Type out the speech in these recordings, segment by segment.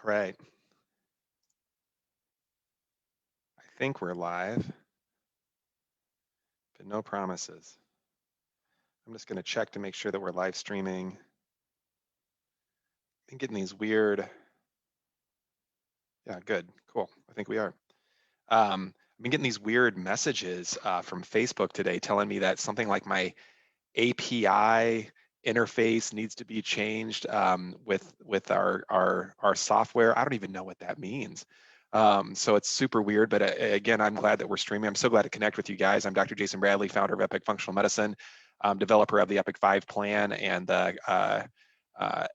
All right, I think we're live, but no promises. I'm just going to check to make sure that we're live streaming. I'm getting these weird, yeah, good, cool. I think we are. I've been getting these weird messages from Facebook today telling me that something like my API interface needs to be changed with our software. I don't even know what that means. So it's super weird, but again, I'm glad that we're streaming. I'm so glad to connect with you guys. I'm Dr. Jason Bradley, founder of Epic Functional Medicine, developer of the Epic 5 plan and the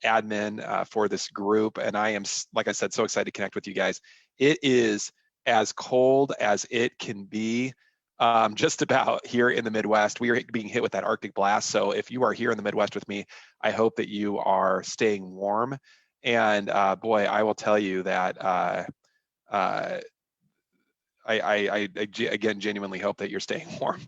admin for this group. And I am, like I said, so excited to connect with you guys. It is as cold as it can be. Just about here in the Midwest. We are being hit with that Arctic blast. So if you are here in the Midwest with me, I hope that you are staying warm. And boy, I will tell you that I again genuinely hope that you're staying warm.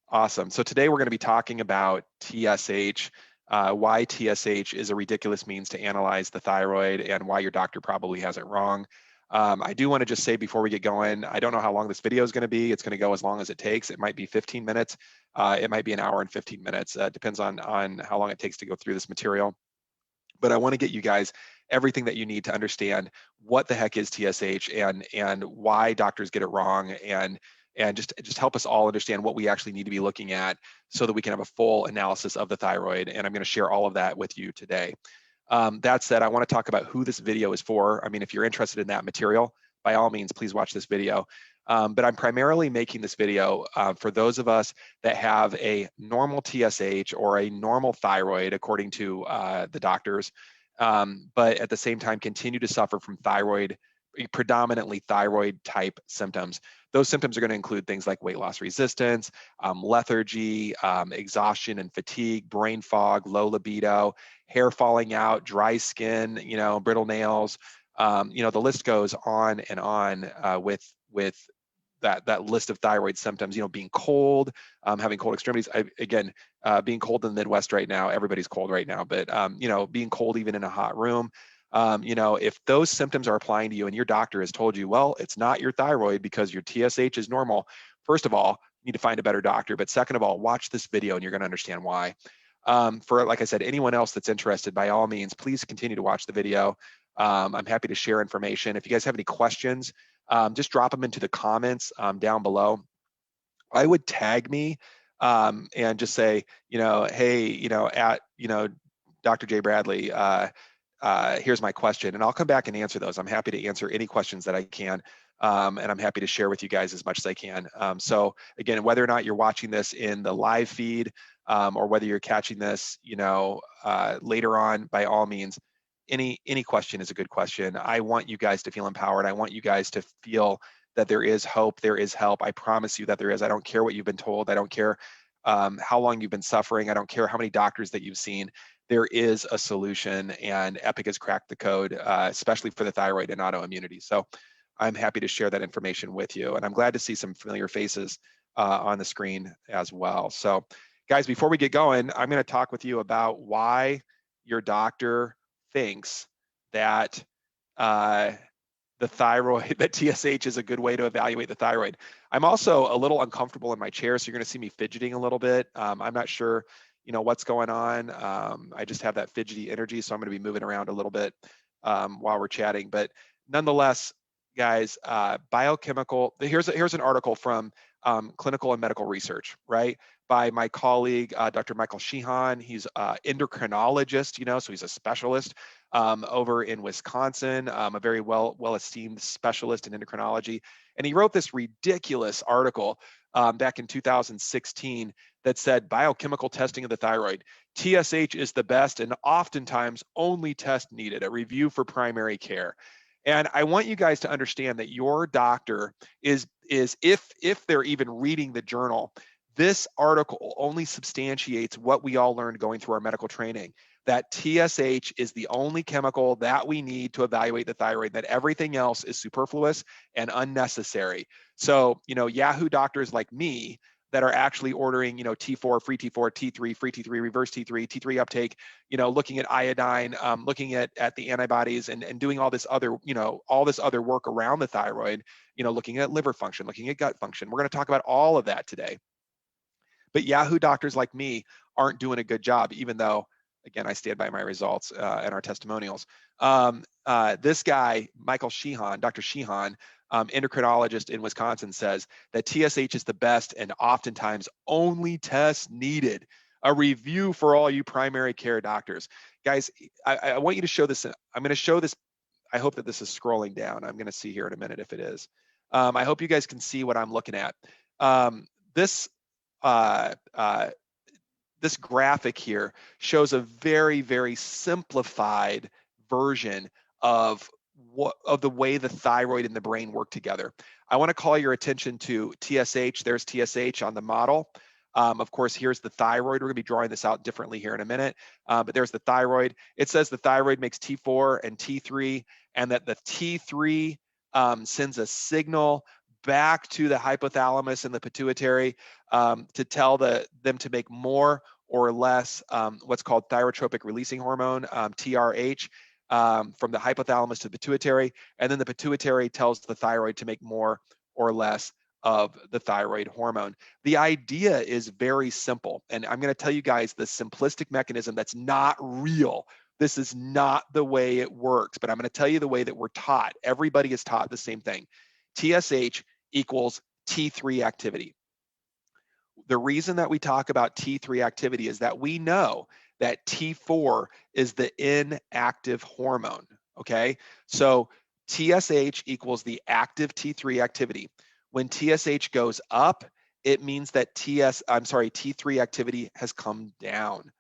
Awesome. So today we're going to be talking about TSH, why TSH is a ridiculous means to analyze the thyroid, and why your doctor probably has it wrong. I do want to just say before we get going, I don't know how long this video is going to be. It's going to go as long as it takes. It might be 15 minutes. It might be an hour and 15 minutes. Depends on how long it takes to go through this material. But I want to get you guys everything that you need to understand what the heck is TSH and why doctors get it wrong, and just help us all understand what we actually need to be looking at so that we can have a full analysis of the thyroid. And I'm going to share all of that with you today. That said, I want to talk about who this video is for. I mean, if you're interested in that material, by all means, please watch this video. But I'm primarily making this video for those of us that have a normal TSH or a normal thyroid, according to the doctors, but at the same time continue to suffer from thyroid, predominantly thyroid type symptoms. Those symptoms are going to include things like weight loss resistance, lethargy, exhaustion and fatigue, brain fog, low libido, hair falling out, dry skin, brittle nails. The list goes on and on with that list of thyroid symptoms. Being cold, having cold extremities. Being cold in the Midwest right now, everybody's cold right now, but being cold even in a hot room. If those symptoms are applying to you and your doctor has told you, well, it's not your thyroid because your TSH is normal, first of all, you need to find a better doctor. But second of all, watch this video and you're going to understand why. For, like I said, anyone else that's interested, by all means, please continue to watch the video. I'm happy to share information. If you guys have any questions, just drop them into the comments down below. I would tag me and just say, hey, at, Dr. J. Bradley, here's my question, and I'll come back and answer those. I'm happy to answer any questions that I can, and I'm happy to share with you guys as much as I can. So again, whether or not you're watching this in the live feed or whether you're catching this, later on, by all means, any question is a good question. I want you guys to feel empowered. I want you guys to feel that there is hope, there is help. I promise you that there is. I don't care what you've been told. I don't care how long you've been suffering. I don't care how many doctors that you've seen. There is a solution, and Epic has cracked the code, especially for the thyroid and autoimmunity. So I'm happy to share that information with you. And I'm glad to see some familiar faces on the screen as well. So guys, before we get going, I'm going to talk with you about why your doctor thinks that the thyroid, that TSH is a good way to evaluate the thyroid. I'm also a little uncomfortable in my chair, so you're going to see me fidgeting a little bit. I'm not sure, what's going on. I just have that fidgety energy, so I'm going to be moving around a little bit while we're chatting. But nonetheless, guys, biochemical. Here's an article from Clinical and Medical Research, right, by my colleague, Dr. Michael Sheehan. He's an endocrinologist, so he's a specialist over in Wisconsin, a very well-esteemed specialist in endocrinology. And he wrote this ridiculous article back in 2016 that said biochemical testing of the thyroid. TSH is the best and oftentimes only test needed, a review for primary care. And I want you guys to understand that your doctor is if they're even reading the journal, this article only substantiates what we all learned going through our medical training, that TSH is the only chemical that we need to evaluate the thyroid, that everything else is superfluous and unnecessary. So, Yahoo doctors like me that are actually ordering, T4, free T4, T3, free T3, reverse T3, T3 uptake, looking at iodine, looking at the antibodies and doing all this other, all this other work around the thyroid, looking at liver function, looking at gut function. We're going to talk about all of that today. But Yahoo doctors like me aren't doing a good job, even though, again, I stand by my results and our testimonials. This guy, Michael Sheehan, Dr. Sheehan, endocrinologist in Wisconsin, says that TSH is the best and oftentimes only test needed. A review for all you primary care doctors. Guys, I want you to show this. I'm going to show this. I hope that this is scrolling down. I'm going to see here in a minute if it is. I hope you guys can see what I'm looking at. This this graphic here shows a very, very simplified version of the way the thyroid and the brain work together. I want to call your attention to TSH. There's TSH on the model. Of course, here's the thyroid. We're going to be drawing this out differently here in a minute, but there's the thyroid. It says the thyroid makes T4 and T3, and that the T3 sends a signal back to the hypothalamus and the pituitary to tell them to make more or less what's called thyrotropic releasing hormone, TRH, from the hypothalamus to the pituitary. And then the pituitary tells the thyroid to make more or less of the thyroid hormone. The idea is very simple. And I'm going to tell you guys the simplistic mechanism that's not real. This is not the way it works, but I'm going to tell you the way that we're taught. Everybody is taught the same thing. TSH equals T3 activity. The reason that we talk about T3 activity is that we know that T4 is the inactive hormone, okay? So TSH equals the active T3 activity. When TSH goes up, it means that T3 activity has come down,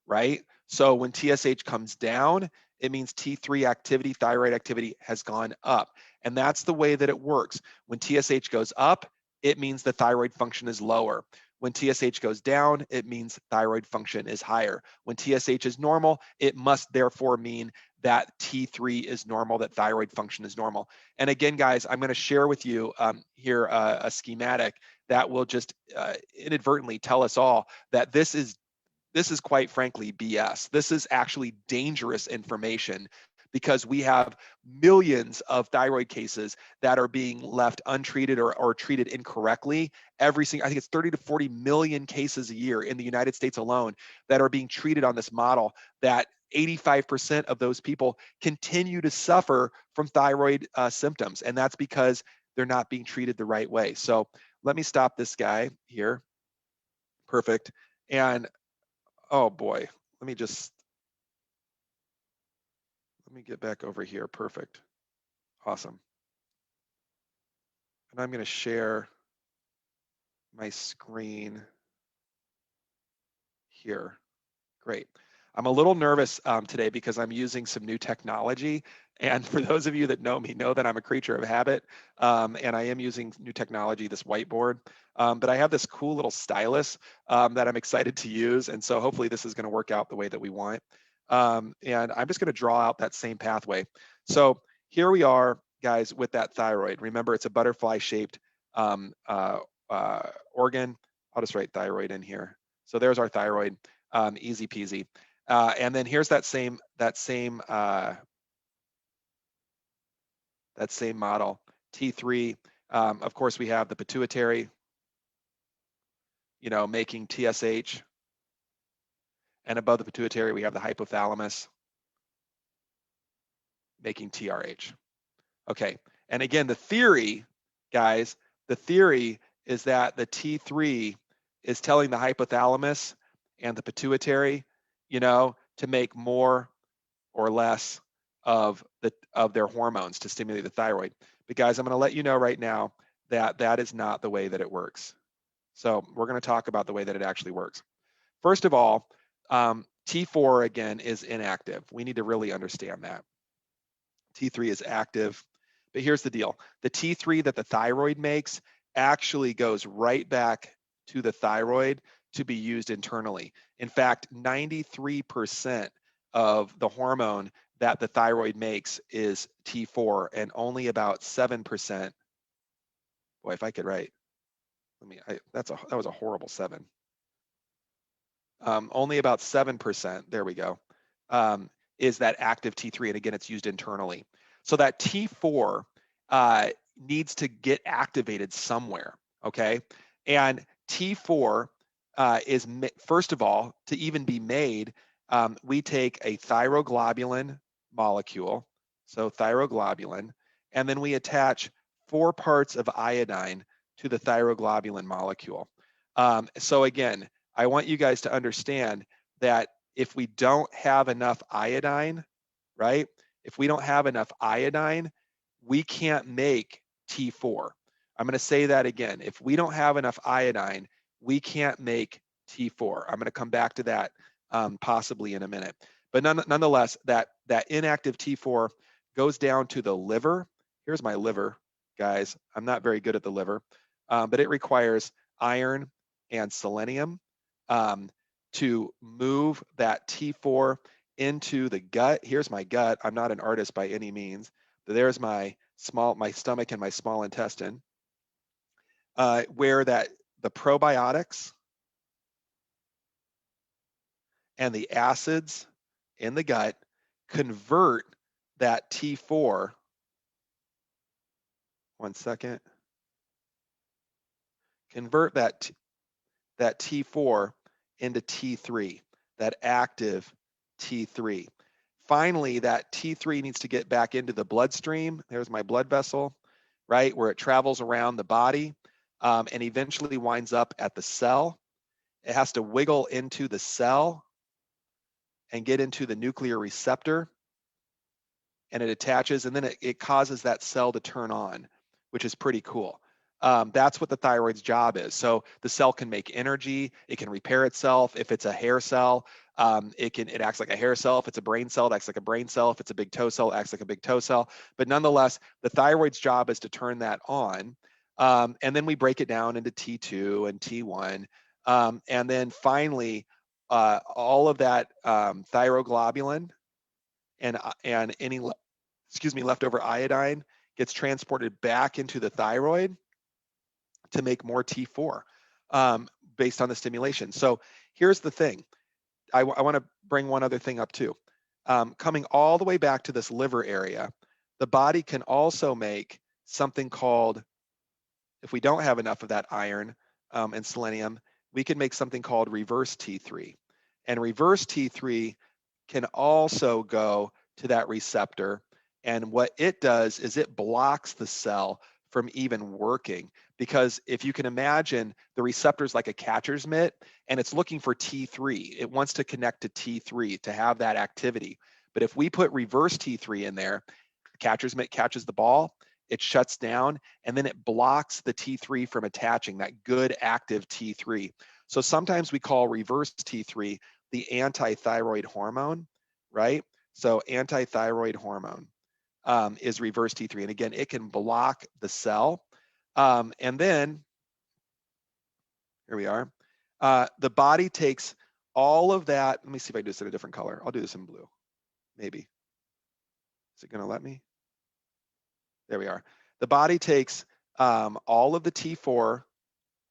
right? So when TSH comes down, it means T3 activity, thyroid activity, has gone up. And that's the way that it works. When TSH goes up, it means the thyroid function is lower. When TSH goes down, it means thyroid function is higher. When TSH is normal, it must therefore mean that T3 is normal, that thyroid function is normal. And again, guys, I'm going to share with you here a schematic that will just inadvertently tell us all that this is quite frankly BS. This is actually dangerous information because we have millions of thyroid cases that are being left untreated or treated incorrectly. I think it's 30 to 40 million cases a year in the United States alone that are being treated on this model, that 85% of those people continue to suffer from thyroid symptoms. And that's because they're not being treated the right way. So let me stop this guy here. Perfect. And oh boy, let me get back over here. Perfect. Awesome. And I'm going to share my screen here. Great. I'm a little nervous today because I'm using some new technology. And for those of you that know me, know that I'm a creature of habit. And I am using new technology, this whiteboard. But I have this cool little stylus that I'm excited to use. And so hopefully this is going to work out the way that we want. And I'm just going to draw out that same pathway. So here we are, guys, with that thyroid. Remember, it's a butterfly-shaped organ. I'll just write thyroid in here. So there's our thyroid, easy peasy. And then here's that same model, T3. Of course, we have the pituitary, making TSH. And above the pituitary, we have the hypothalamus making TRH. Okay, and again, the theory, guys, is that the T3 is telling the hypothalamus and the pituitary, to make more or less of their hormones to stimulate the thyroid. But guys, I'm going to let you know right now that that is not the way that it works. So we're going to talk about the way that it actually works. First of all, T4 again is inactive. We need to really understand that. T3 is active. But here's the deal. The T3 that the thyroid makes actually goes right back to the thyroid to be used internally. In fact, 93% of the hormone that the thyroid makes is T4, and only about 7%, boy, if I could write, that was a horrible 7. Only about 7%, there we go, is that active T3, and again, it's used internally. So that T4 needs to get activated somewhere, okay? And T4 is, first of all, to even be made, we take a thyroglobulin molecule, so thyroglobulin, and then we attach 4 parts of iodine to the thyroglobulin molecule. So again, I want you guys to understand that if we don't have enough iodine, right? If we don't have enough iodine, we can't make T4. I'm going to say that again. If we don't have enough iodine, we can't make T4. I'm going to come back to that possibly in a minute. But nonetheless, that inactive T4 goes down to the liver. Here's my liver, guys. I'm not very good at the liver, but it requires iron and selenium to move that T4 into the gut. Here's my gut. I'm not an artist by any means. But there's my stomach and my small intestine, where the probiotics and the acids in the gut convert that T4. One second. Convert that T4 into T3, that active T3. Finally, that T3 needs to get back into the bloodstream. There's my blood vessel, right, where it travels around the body and eventually winds up at the cell. It has to wiggle into the cell and get into the nuclear receptor, and it attaches, and then it causes that cell to turn on, which is pretty cool. That's what the thyroid's job is. So the cell can make energy, it can repair itself. If it's a hair cell, it acts like a hair cell. If it's a brain cell, it acts like a brain cell. If it's a big toe cell, it acts like a big toe cell. But nonetheless, the thyroid's job is to turn that on. And then we break it down into T2 and T1. And then finally, all of that thyroglobulin and any leftover iodine gets transported back into the thyroid to make more T4 based on the stimulation. So here's the thing. I want to bring one other thing up too. Coming all the way back to this liver area, the body can also make something called, if we don't have enough of that iron and selenium, we can make something called reverse T3. And reverse T3 can also go to that receptor. And what it does is it blocks the cell from even working. Because if you can imagine, the receptor is like a catcher's mitt, and it's looking for T3. It wants to connect to T3 to have that activity. But if we put reverse T3 in there, the catcher's mitt catches the ball, it shuts down, and then it blocks the T3 from attaching, that good active T3. So sometimes we call reverse T3 the anti-thyroid hormone, right? So anti-thyroid hormone is reverse T3. And again, it can block the cell. And then, here we are. The body takes all of that. Let me see if I can do this in a different color. I'll do this in blue, maybe. Is it going to let me? There we are. The body takes all of the T4,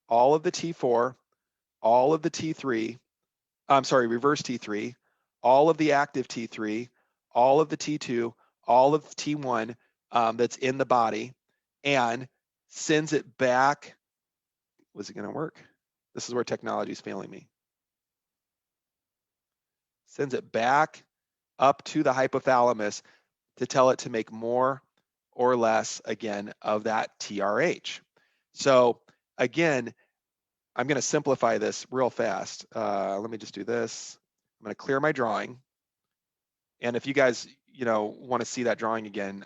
all of the T4, all of the T3, I'm sorry, reverse T3, all of the active T3, all of the T2, all of the T1 that's in the body, and sends it back. Was it going to work? This is where technology is failing me. Sends it back up to the hypothalamus to tell it to make more or less, again, of that TRH. So again, I'm going to simplify this real fast. Let me just do this. I'm going to clear my drawing. And if you guys, want to see that drawing again,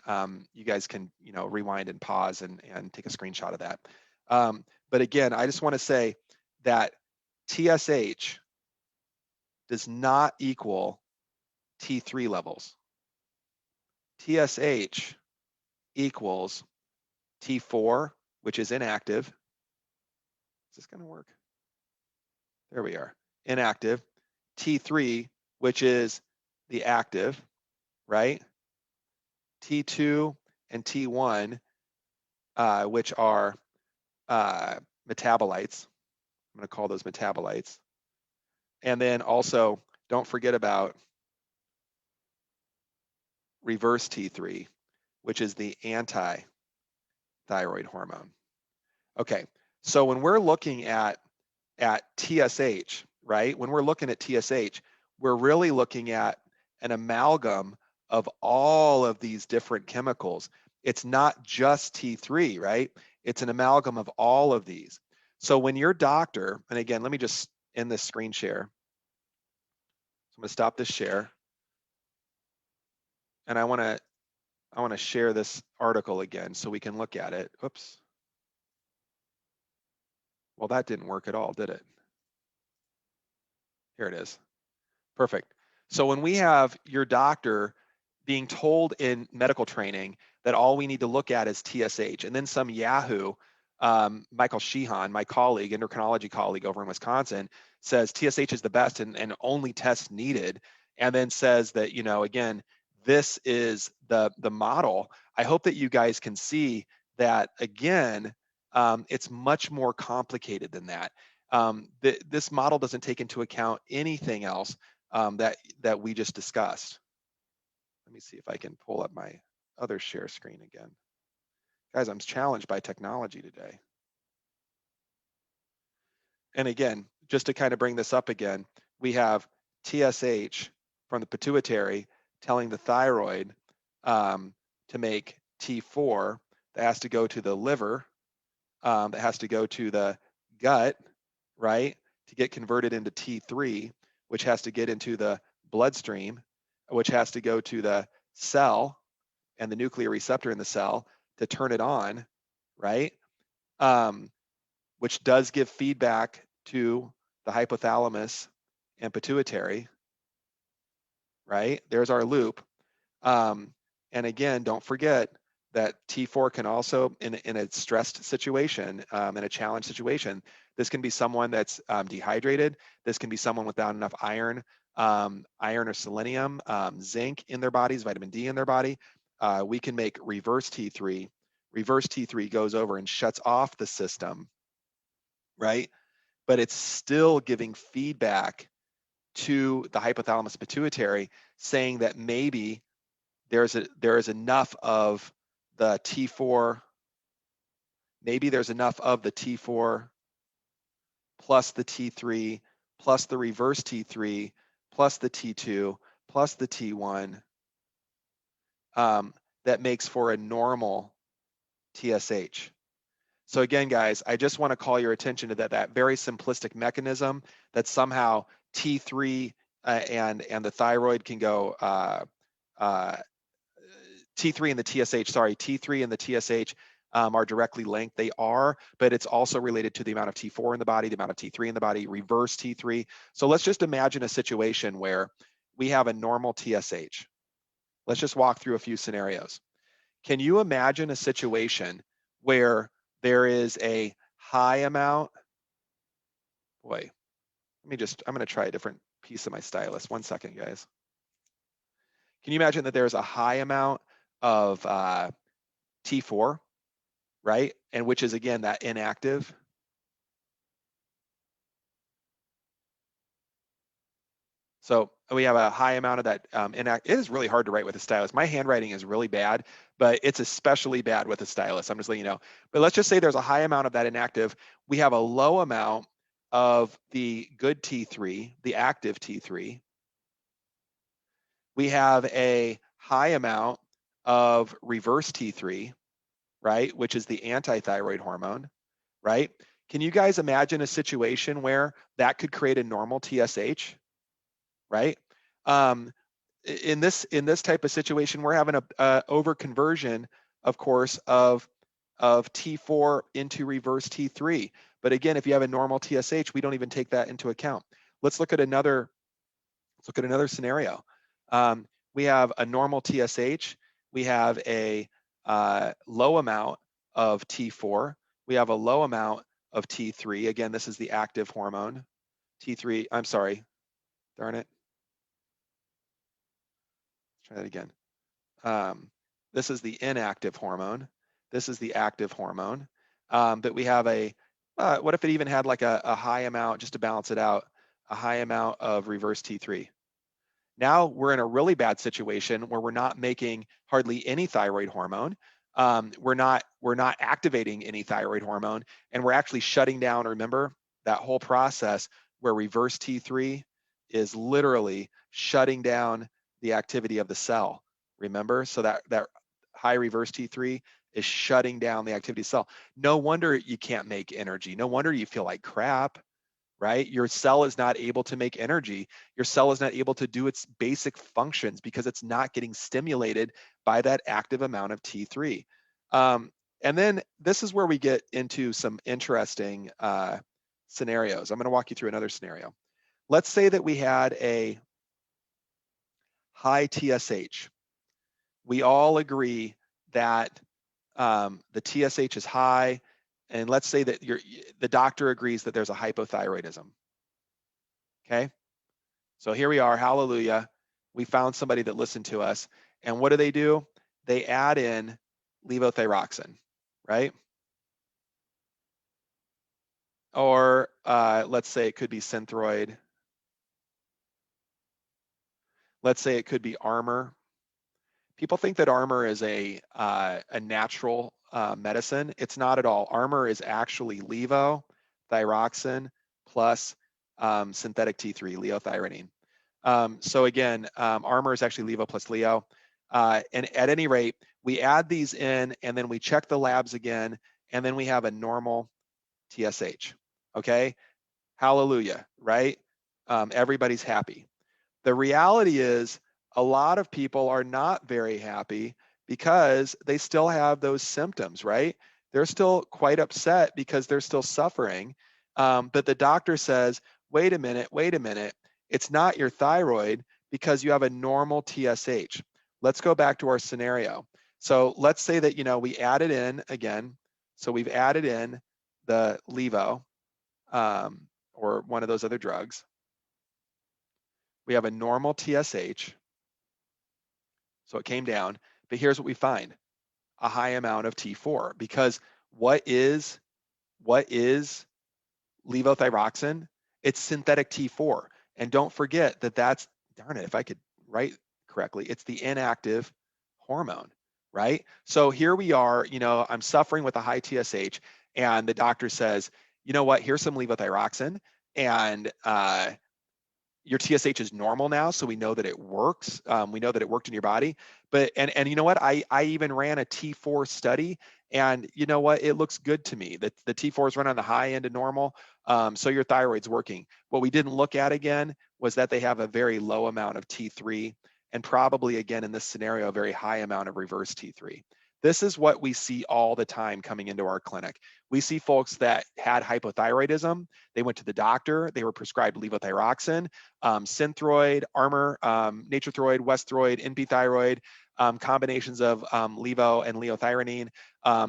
you guys can, rewind and pause and take a screenshot of that. But again, I just want to say that TSH does not equal T3 levels. TSH equals T4, which is inactive. Is this going to work? There we are, inactive. T3, which is the active, right? T2 and T1, which are metabolites. I'm going to call those metabolites. And then also, don't forget about reverse T3, which is the anti-thyroid hormone. Okay, so when we're looking at TSH, right? When we're looking at TSH, we're really looking at an amalgam of all of these different chemicals. It's not just T3, right? It's an amalgam of all of these. So when your doctor, and again, let me just end this screen share. So I'm going to stop this share. And I want to share this article again so we can look at it. Oops. Well, that didn't work at all, did it? Here it is. Perfect. So when we have your doctor being told in medical training that all we need to look at is TSH, and then some Yahoo, Michael Sheehan, my colleague, endocrinology colleague over in Wisconsin, says TSH is the best and only test needed, and then says that, you know, again, this is the model. I hope that you guys can see that, again, it's much more complicated than that. This model doesn't take into account anything else that we just discussed. Let me see if I can pull up my other share screen again. Guys, I'm challenged by technology today. And again, just to kind of bring this up again, we have TSH from the pituitary telling the thyroid to make T4 that has to go to the liver, that has to go to the gut, right, to get converted into T3, which has to get into the bloodstream, which has to go to the cell and the nuclear receptor in the cell to turn it on, right? Which does give feedback to the hypothalamus and pituitary, right? There's our loop. And again, don't forget that T4 can also, in a stressed situation, in a challenge situation, this can be someone that's dehydrated. This can be someone without enough iron or selenium, zinc in their bodies, vitamin D in their body. We can make reverse T3. Reverse T3 goes over and shuts off the system, right? But it's still giving feedback to the hypothalamus pituitary saying that maybe there is enough of the T4, maybe there's enough of the T4 plus the T3 plus the reverse T3 plus the T2 plus the T1 that makes for a normal TSH. So again, guys, I just want to call your attention to that very simplistic mechanism that somehow T3 and the thyroid can go T3 and the TSH, sorry, T3 and the TSH are directly linked. They are, but it's also related to the amount of T4 in the body, the amount of T3 in the body, reverse T3. So let's just imagine a situation where we have a normal TSH. Let's just walk through a few scenarios. Can you imagine a situation where there is a high amount? Boy, I'm going to try a different piece of my stylus. 1 second, guys. Can you imagine that there's a high amount of T4, right? And which is, again, that inactive. So we have a high amount of that inactive. It is really hard to write with a stylus. My handwriting is really bad, but it's especially bad with a stylus. I'm just letting you know. But let's just say there's a high amount of that inactive. We have a low amount of the good T3, the active T3. We have a high amount of reverse T3, right, which is the anti-thyroid hormone, right? Can you guys imagine a situation where that could create a normal TSH, right? In this type of situation, we're having a overconversion, of course, of T4 into reverse T3. But again, if you have a normal TSH, we don't even take that into account. Let's look at another scenario. We have a normal TSH. We have a low amount of T4. We have a low amount of T3. Again, this is the active hormone. T3, I'm sorry, darn it. Let's try that again. This is the inactive hormone. This is the active hormone. But we have a What if it even had like a high amount, just to balance it out, a high amount of reverse T3? Now we're in a really bad situation where we're not making hardly any thyroid hormone. We're not activating any thyroid hormone, and we're actually shutting down. Remember that whole process where reverse T3 is literally shutting down the activity of the cell. Remember, so that high reverse T3 is shutting down the activity of the cell. No wonder you can't make energy. No wonder you feel like crap, right? Your cell is not able to make energy. Your cell is not able to do its basic functions because it's not getting stimulated by that active amount of T3. And then this is where we get into some interesting scenarios. I'm going to walk you through another scenario. Let's say that we had a high TSH. We all agree that the TSH is high, and let's say that the doctor agrees that there's a hypothyroidism. Okay. So here we are, hallelujah. We found somebody that listened to us. And what do? They add in levothyroxine, right? Or let's say it could be Synthroid. Let's say it could be Armor. People think that Armor is a natural medicine. It's not at all. Armor is actually levothyroxine plus synthetic T3, leothyronine. So again, Armor is actually Levo plus Leo. And at any rate, we add these in and then we check the labs again, and then we have a normal TSH. Okay, hallelujah, right? Everybody's happy. The reality is a lot of people are not very happy because they still have those symptoms, right? They're still quite upset because they're still suffering. But the doctor says, wait a minute, it's not your thyroid because you have a normal TSH. Let's go back to our scenario. So let's say that, we added in again. So we've added in the Levo or one of those other drugs. We have a normal TSH. So it came down, but here's what we find: a high amount of T4, because what is levothyroxine? It's synthetic T4. And don't forget that darn it, if I could write correctly, it's the inactive hormone, right? So here we are, I'm suffering with a high TSH, and the doctor says, you know what, here's some levothyroxine, and your TSH is normal now, so we know that it works. We know that it worked in your body. But and you know what? I even ran a T4 study, and you know what? It looks good to me. That the T4s run on the high end of normal, so your thyroid's working. What we didn't look at again was that they have a very low amount of T3, and probably again in this scenario, a very high amount of reverse T3. This is what we see all the time coming into our clinic. We see folks that had hypothyroidism. They went to the doctor. They were prescribed levothyroxine, Synthroid, Armor, Naturethroid, Westhroid, NP-thyroid, combinations of levo and leothyronine.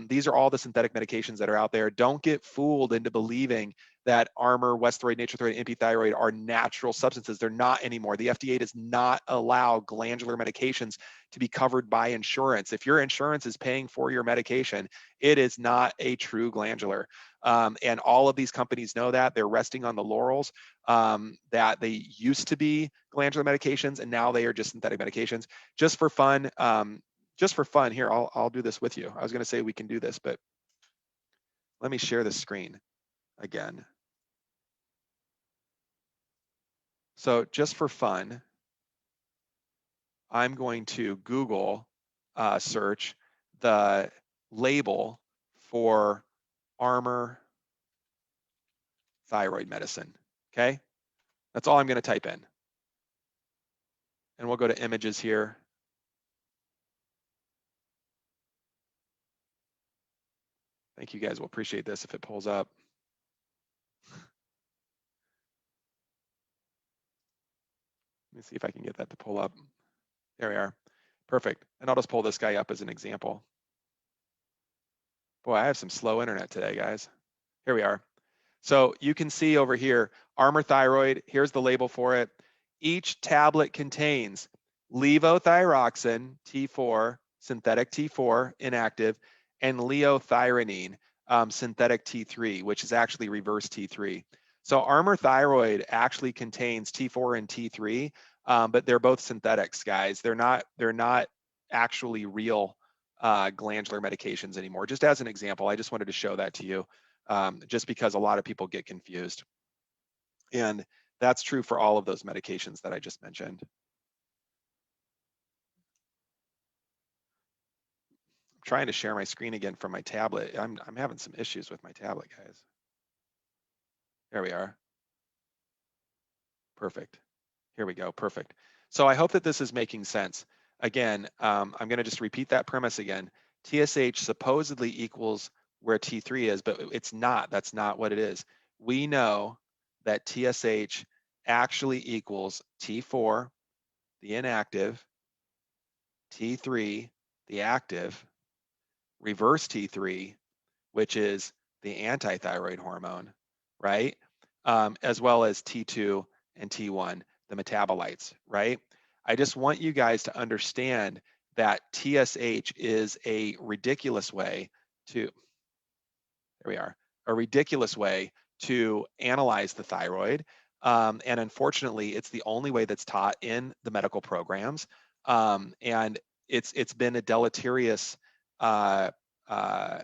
These are all the synthetic medications that are out there. Don't get fooled into believing that Armor, Westhroid, Naturethroid, NP-thyroid are natural substances. They're not anymore. The FDA does not allow glandular medications to be covered by insurance. If your insurance is paying for your medication, it is not a true glandular. And all of these companies know that. They're resting on the laurels that they used to be glandular medications, and now they are just synthetic medications. Just for fun, here, I'll do this with you. I was going to say we can do this, but let me share the screen again. So just for fun, I'm going to Google search the label for Armor thyroid medicine. Okay, that's all I'm going to type in. And we'll go to images here. Thank you guys. We'll appreciate this if it pulls up. Let me see if I can get that to pull up. There we are. Perfect. And I'll just pull this guy up as an example. Boy, I have some slow internet today, guys. Here we are. So you can see over here, Armor Thyroid, here's the label for it. Each tablet contains levothyroxine, T4, synthetic T4, inactive, and leothyronine, synthetic T3, which is actually reverse T3. So Armour Thyroid actually contains T4 and T3, but they're both synthetics, guys. They're not actually real glandular medications anymore. Just as an example, I just wanted to show that to you, just because a lot of people get confused. And that's true for all of those medications that I just mentioned. I'm trying to share my screen again from my tablet. I'm having some issues with my tablet, guys. There we are. Perfect. Here we go. Perfect. So I hope that this is making sense. Again, I'm going to just repeat that premise again. TSH supposedly equals where T3 is, but it's not. That's not what it is. We know that TSH actually equals T4, the inactive, T3, the active, reverse T3, which is the antithyroid hormone, right? As well as T2 and T1, the metabolites, right? I just want you guys to understand that TSH is a ridiculous way to, there we are, a ridiculous way to analyze the thyroid. And unfortunately, it's the only way that's taught in the medical programs. And it's been a deleterious uh, uh,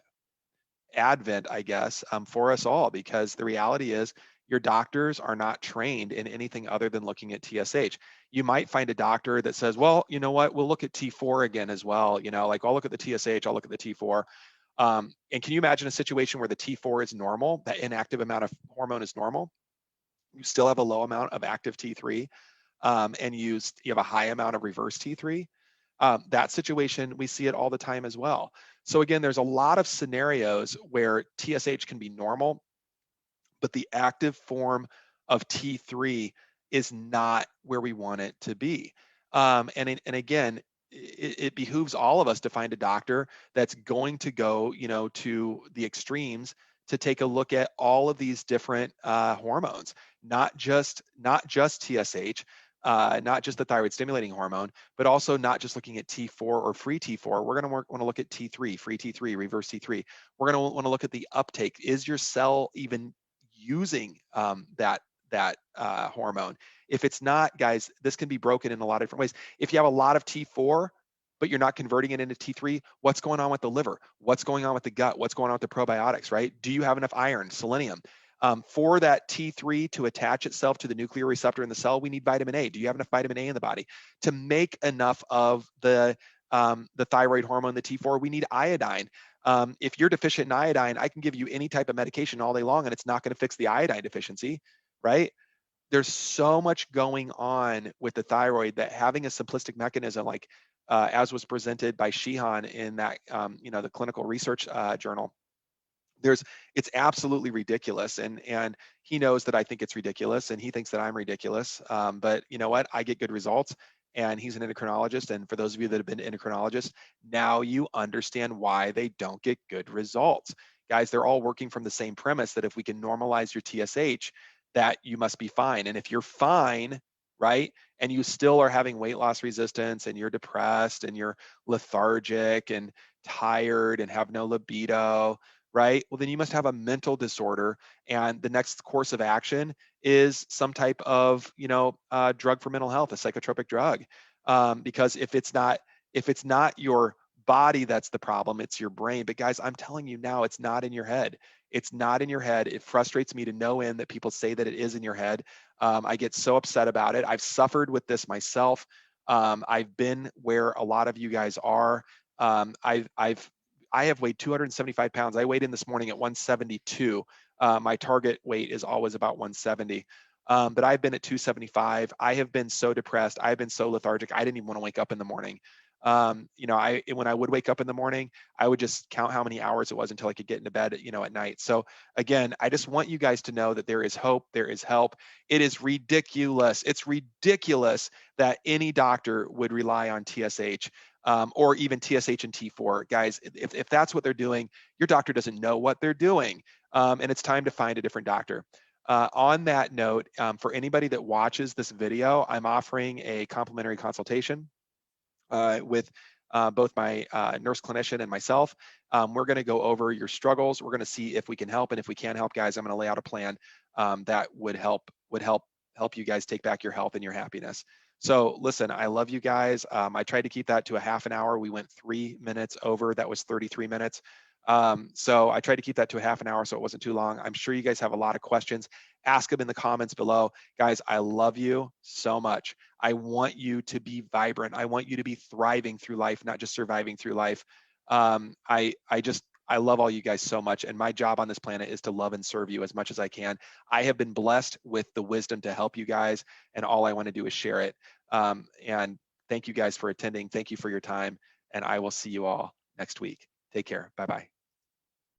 advent, I guess, for us all, because the reality is your doctors are not trained in anything other than looking at TSH. You might find a doctor that says, well, you know what, we'll look at T4 again as well. You know, like I'll look at the TSH, I'll look at the T4. And can you imagine a situation where the T4 is normal, that inactive amount of hormone is normal? You still have a low amount of active T3, and you have a high amount of reverse T3. That situation, we see it all the time as well. So again, there's a lot of scenarios where TSH can be normal, but the active form of T3 is not where we want it to be. And again, it behooves all of us to find a doctor that's going to go, you know, to the extremes to take a look at all of these different hormones, not just TSH, not just the thyroid stimulating hormone, but also not just looking at T4 or free T4. We're going to want to look at T3, free T3, reverse T3. We're going to want to look at the uptake. Is your cell even using that hormone? If it's not, guys, this can be broken in a lot of different ways. If you have a lot of T4, but you're not converting it into T3, what's going on with the liver? What's going on with the gut? What's going on with the probiotics, right? Do you have enough iron, selenium? For that T3 to attach itself to the nuclear receptor in the cell, we need vitamin A. Do you have enough vitamin A in the body? To make enough of the thyroid hormone, the T4, we need iodine. If you're deficient in iodine, I can give you any type of medication all day long and it's not going to fix the iodine deficiency, right? There's so much going on with the thyroid that having a simplistic mechanism like as was presented by Shihan in that, the clinical research journal, it's absolutely ridiculous, and he knows that I think it's ridiculous, and he thinks that I'm ridiculous. But you know what? I get good results, and he's an endocrinologist. And for those of you that have been endocrinologists, now you understand why they don't get good results, guys. They're all working from the same premise that if we can normalize your TSH, that you must be fine. And if you're fine, right, and you still are having weight loss resistance, and you're depressed, and you're lethargic, and tired, and have no libido, right? Well, then you must have a mental disorder, and the next course of action is some type of, drug for mental health, a psychotropic drug, because if it's not your body that's the problem, it's your brain. But guys, I'm telling you now, it's not in your head. It's not in your head. It frustrates me to no end that people say that it is in your head. I get so upset about it. I've suffered with this myself. I've been where a lot of you guys are. I have weighed 275 pounds. I weighed in this morning at 172. My target weight is always about 170. But I've been at 275. I have been so depressed. I've been so lethargic. I didn't even want to wake up in the morning. When I would wake up in the morning, I would just count how many hours it was until I could get into bed, at night. So again, I just want you guys to know that there is hope, there is help. It is ridiculous. It's ridiculous that any doctor would rely on TSH, or even TSH and T4. Guys, if that's what they're doing, your doctor doesn't know what they're doing, and it's time to find a different doctor. On that note, for anybody that watches this video, I'm offering a complimentary consultation with both my nurse clinician and myself. We're going to go over your struggles. We're going to see if we can help, and if we can't help, guys, I'm going to lay out a plan that would help you guys take back your health and your happiness. So listen, I love you guys. I tried to keep that to a half an hour. We went 3 minutes over. That was 33 minutes. So I tried to keep that to a half an hour so it wasn't too long. I'm sure you guys have a lot of questions. Ask them in the comments below. Guys, I love you so much. I want you to be vibrant. I want you to be thriving through life, not just surviving through life. I love all you guys so much. And my job on this planet is to love and serve you as much as I can. I have been blessed with the wisdom to help you guys, and all I want to do is share it. And thank you guys for attending. Thank you for your time. And I will see you all next week. Take care. Bye-bye.